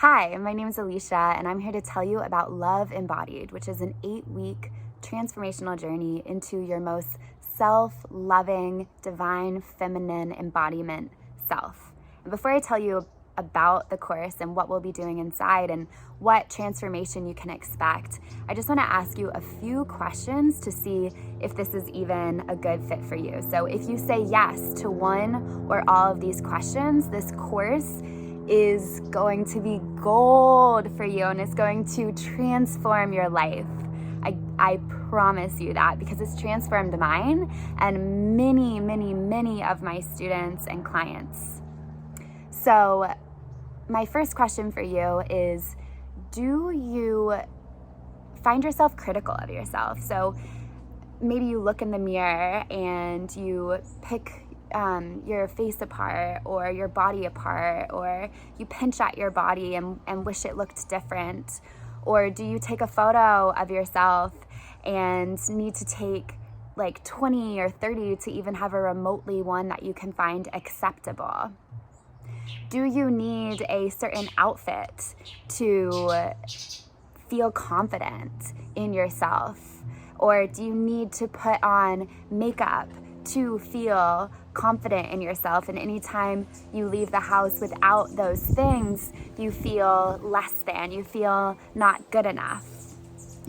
Hi, my name is Alicia, and I'm here to tell you about Love Embodied, which is an 8-week transformational journey into your most self-loving, divine, feminine embodiment self. And before I tell you about the course and what we'll be doing inside and what transformation you can expect, I just want to ask you a few questions to see if this is even a good fit for you. So if you say yes to one or all of these questions, this course is going to be gold for you and it's going to transform your life. I promise you that, because it's transformed mine and many of my students and clients. So my first question for you is, do you find yourself critical of yourself? So maybe you look in the mirror and you pick your face apart or your body apart, or you pinch at your body and wish it looked different. Or do you take a photo of yourself and need to take like 20 or 30 to even have a remotely one that you can find acceptable? Do you need a certain outfit to feel confident in yourself? Or do you need to put on makeup to feel confident in yourself? And anytime you leave the house without those things, you feel less than, you feel not good enough.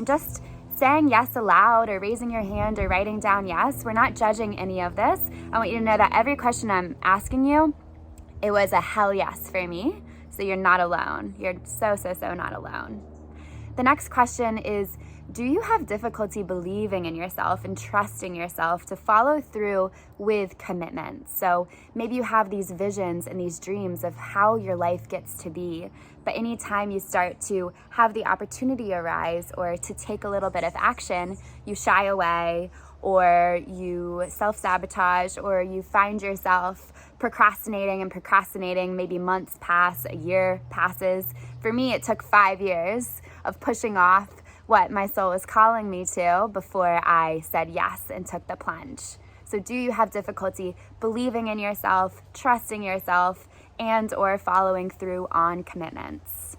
Just saying yes aloud or raising your hand or writing down yes, we're not judging any of this. I want you to know that every question I'm asking you, it was a hell yes for me. So you're not alone. You're so not alone. The next question is, do you have difficulty believing in yourself and trusting yourself to follow through with commitments? So maybe you have these visions and these dreams of how your life gets to be, but anytime you start to have the opportunity arise or to take a little bit of action, you shy away, or you self-sabotage, or you find yourself procrastinating. Maybe months pass, a year passes. For me, it took 5 years of pushing off what my soul was calling me to before I said yes and took the plunge. So do you have difficulty believing in yourself, trusting yourself, and or following through on commitments?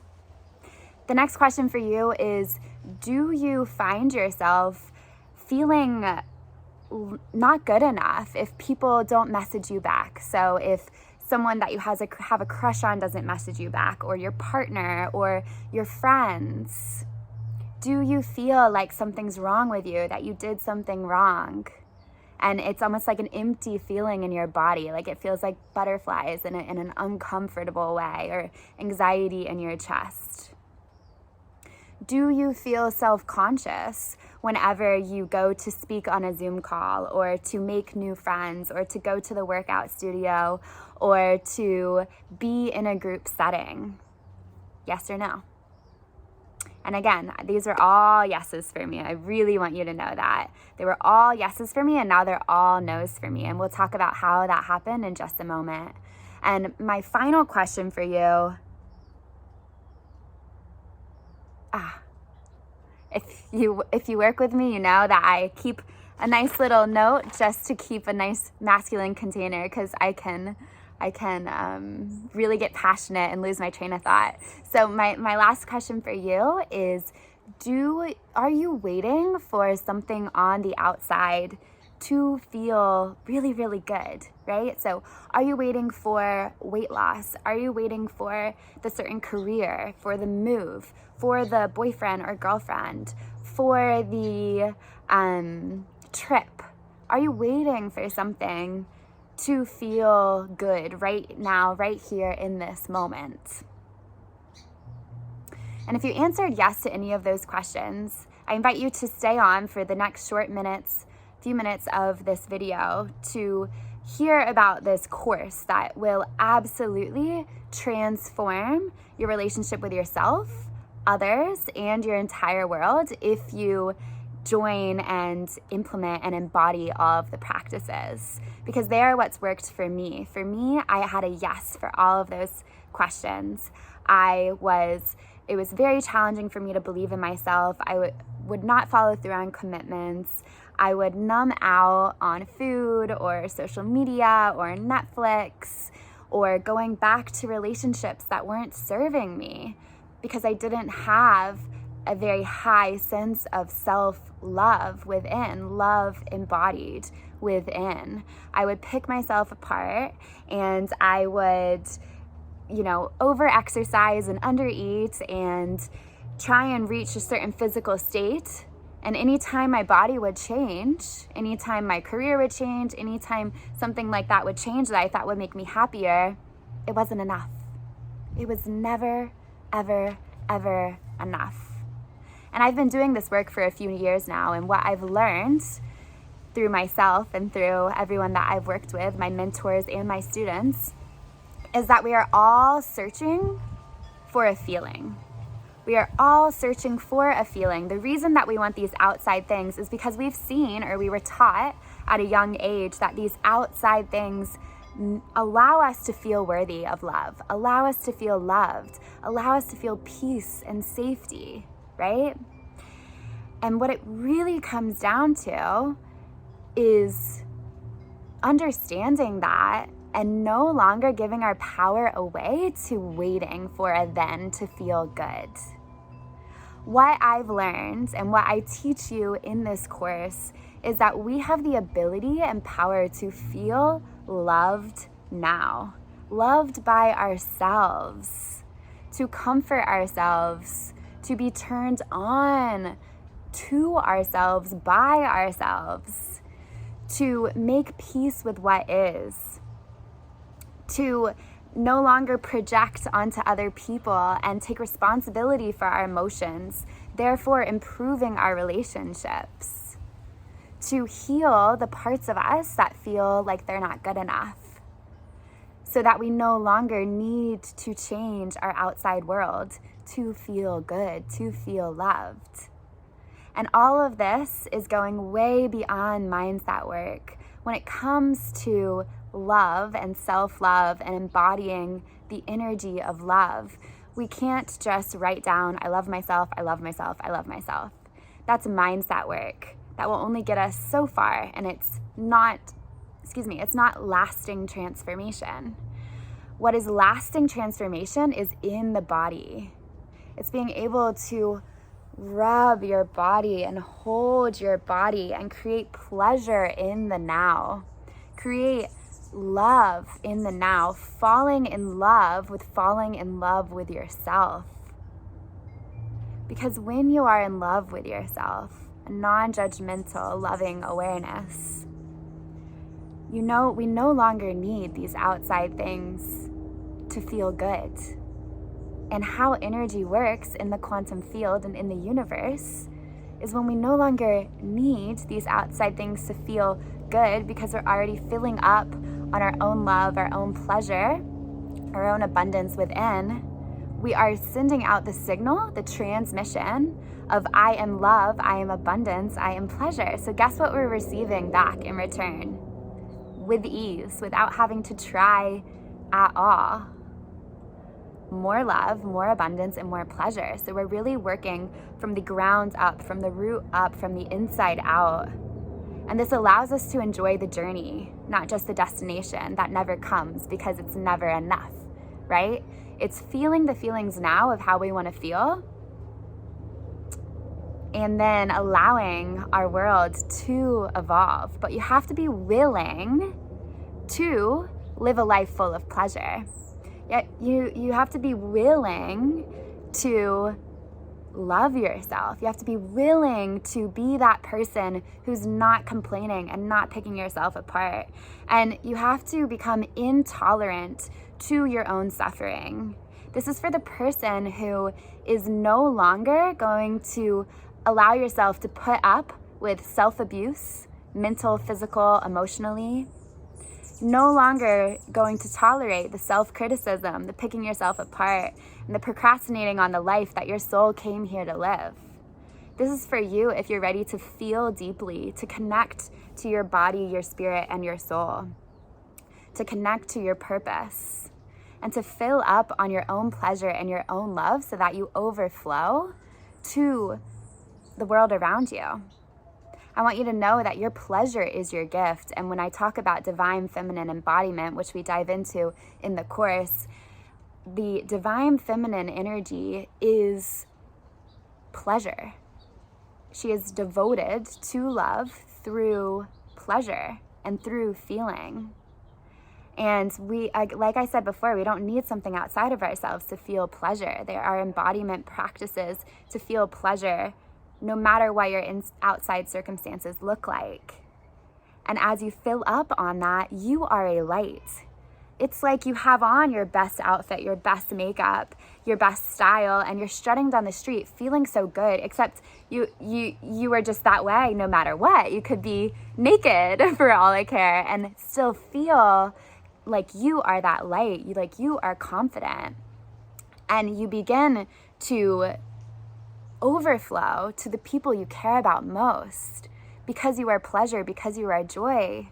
The next question for you is, do you find yourself feeling not good enough if people don't message you back? So if someone that you have a crush on doesn't message you back, or your partner or your friends, do you feel like something's wrong with you, that you did something wrong? And it's almost like an empty feeling in your body, like it feels like butterflies in an uncomfortable way, or anxiety in your chest. Do you feel self-conscious whenever you go to speak on a Zoom call, or to make new friends, or to go to the workout studio, or to be in a group setting? Yes or no? And again, these are all yeses for me. I really want you to know that. They were all yeses for me, and now they're all no's for me. And we'll talk about how that happened in just a moment. And my final question for you, if you work with me, you know that I keep a nice little note just to keep a nice masculine container, because I can really get passionate and lose my train of thought. So my last question for you is, are you waiting for something on the outside to feel really good, right? So are you waiting for weight loss? Are you waiting for the certain career, for the move, for the boyfriend or girlfriend, for the trip? Are you waiting for something to feel good right now, right here in this moment? And if you answered yes to any of those questions, I invite you to stay on for the next few minutes of this video to hear about this course that will absolutely transform your relationship with yourself, others, and your entire world if you join and implement and embody all of the practices, because they are what's worked for me. For me, I had a yes for all of those questions. It was very challenging for me to believe in myself. I would not follow through on commitments. I would numb out on food or social media or Netflix, or going back to relationships that weren't serving me because I didn't have a very high sense of self-love within, love embodied within. I would pick myself apart, and I would, over-exercise and under-eat and try and reach a certain physical state. And anytime my body would change, anytime my career would change, anytime something like that would change that I thought would make me happier, it wasn't enough. It was never, ever, ever enough. And I've been doing this work for a few years now, and what I've learned through myself and through everyone that I've worked with, my mentors and my students, is that we are all searching for a feeling. We are all searching for a feeling. The reason that we want these outside things is because we've seen, or we were taught at a young age, that these outside things allow us to feel worthy of love, allow us to feel loved, allow us to feel peace and safety, right? And what it really comes down to is understanding that and no longer giving our power away to waiting for a then to feel good. What I've learned and what I teach you in this course is that we have the ability and power to feel loved now, loved by ourselves, to comfort ourselves, to be turned on to ourselves by ourselves, to make peace with what is, to no longer project onto other people and take responsibility for our emotions, therefore improving our relationships, to heal the parts of us that feel like they're not good enough, so that we no longer need to change our outside world to feel good, to feel loved. And all of this is going way beyond mindset work when it comes to love and self-love and embodying the energy of love. We can't just write down, I love myself, I love myself, I love myself. That's mindset work. That will only get us so far, and it's not lasting transformation. What is lasting transformation is in the body. It's being able to rub your body and hold your body and create pleasure in the now. Create love in the now, falling in love with yourself. Because when you are in love with yourself, a non-judgmental, loving awareness, we no longer need these outside things to feel good. And how energy works in the quantum field and in the universe is when we no longer need these outside things to feel good because we're already filling up on our own love, our own pleasure, our own abundance within. We are sending out the signal, the transmission of I am love, I am abundance, I am pleasure. So guess what we're receiving back in return? With ease, without having to try at all. More love, more abundance, and more pleasure. So we're really working from the ground up, from the root up, from the inside out. And this allows us to enjoy the journey, not just the destination that never comes because it's never enough, right? It's feeling the feelings now of how we want to feel, and then allowing our world to evolve. But you have to be willing to live a life full of pleasure. Yet you have to be willing to love yourself. You have to be willing to be that person who's not complaining and not picking yourself apart. And you have to become intolerant to your own suffering. This is for the person who is no longer going to allow yourself to put up with self-abuse, mental, physical, emotionally. No longer going to tolerate the self-criticism, the picking yourself apart, and the procrastinating on the life that your soul came here to live. This is for you if you're ready to feel deeply, to connect to your body, your spirit, and your soul, to connect to your purpose, and to fill up on your own pleasure and your own love so that you overflow to the world around you. I want you to know that your pleasure is your gift. And when I talk about divine feminine embodiment, which we dive into in the course, the divine feminine energy is pleasure. She is devoted to love through pleasure and through feeling. And like I said before, we don't need something outside of ourselves to feel pleasure. There are embodiment practices to feel pleasure, no matter what your outside circumstances look like. And as you fill up on that, you are a light. It's like you have on your best outfit, your best makeup, your best style, and you're strutting down the street feeling so good, except you are just that way no matter what. You could be naked for all I care and still feel like you are that light. You are confident. And you begin to overflow to the people you care about most because you are pleasure, because you are joy,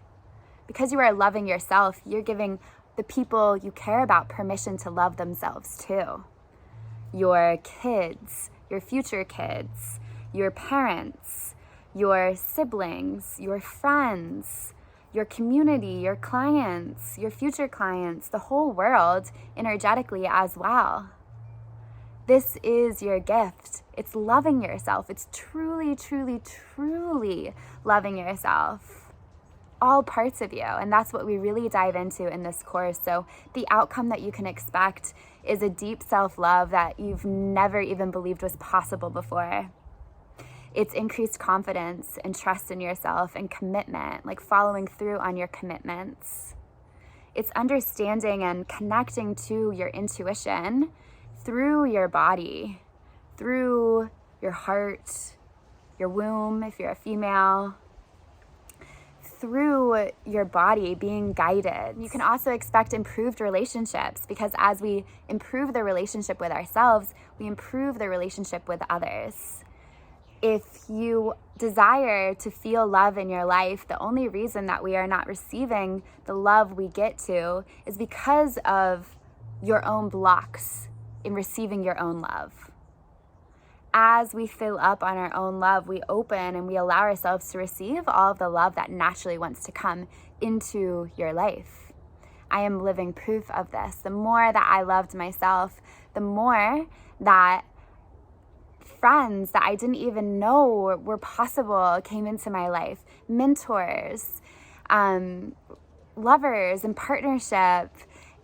because you are loving yourself. You're giving the people you care about permission to love themselves too. Your kids, your future kids, your parents, your siblings, your friends, your community, your clients, your future clients, the whole world energetically as well. This is your gift. It's loving yourself. It's truly, truly, truly loving yourself. All parts of you. And that's what we really dive into in this course. So the outcome that you can expect is a deep self-love that you've never even believed was possible before. It's increased confidence and trust in yourself and commitment, like following through on your commitments. It's understanding and connecting to your intuition through your body, through your heart, your womb, if you're a female, through your body being guided. You can also expect improved relationships, because as we improve the relationship with ourselves, we improve the relationship with others. If you desire to feel love in your life, the only reason that we are not receiving the love we get to is because of your own blocks in receiving your own love. As we fill up on our own love, we open and we allow ourselves to receive all of the love that naturally wants to come into your life. I am living proof of this. The more that I loved myself, the more that friends that I didn't even know were possible came into my life. Mentors, lovers and partnership,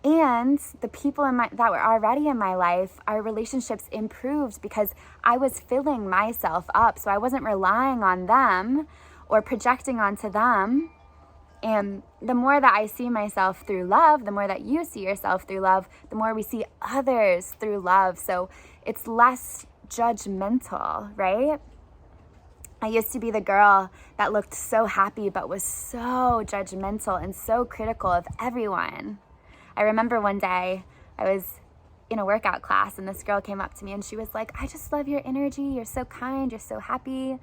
and the people that were already in my life, our relationships improved because I was filling myself up. So I wasn't relying on them or projecting onto them. And the more that I see myself through love, the more that you see yourself through love, the more we see others through love. So it's less judgmental, right? I used to be the girl that looked so happy but was so judgmental and so critical of everyone. I remember one day I was in a workout class and this girl came up to me and she was like, "I just love your energy. You're so kind. You're so happy."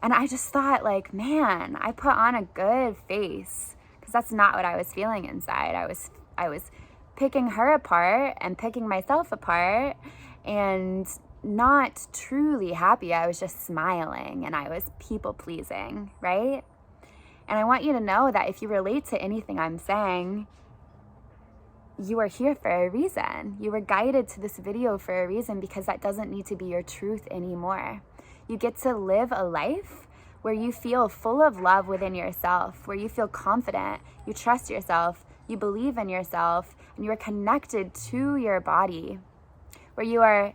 And I just thought, like, man, I put on a good face, because that's not what I was feeling inside. I was picking her apart and picking myself apart and not truly happy. I was just smiling and I was people pleasing, right? And I want you to know that if you relate to anything I'm saying, you are here for a reason. You were guided to this video for a reason, because that doesn't need to be your truth anymore. You get to live a life where you feel full of love within yourself, where you feel confident, you trust yourself, you believe in yourself, and you are connected to your body, where you are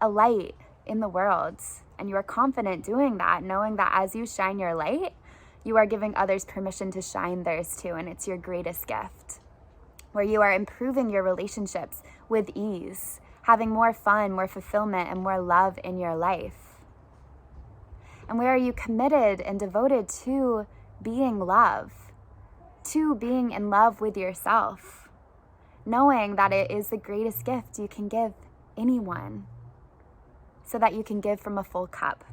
a light in the world, and you are confident doing that, knowing that as you shine your light, you are giving others permission to shine theirs too, and it's your greatest gift. Where you are improving your relationships with ease, having more fun, more fulfillment, and more love in your life. And where are you committed and devoted to being love, to being in love with yourself, knowing that it is the greatest gift you can give anyone, so that you can give from a full cup.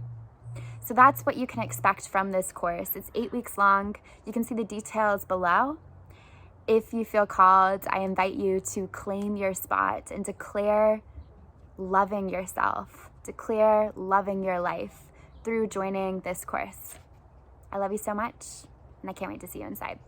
So that's what you can expect from this course. It's 8 weeks long. You can see the details below. If you feel called, I invite you to claim your spot and declare loving yourself, declare loving your life through joining this course. I love you so much, and I can't wait to see you inside.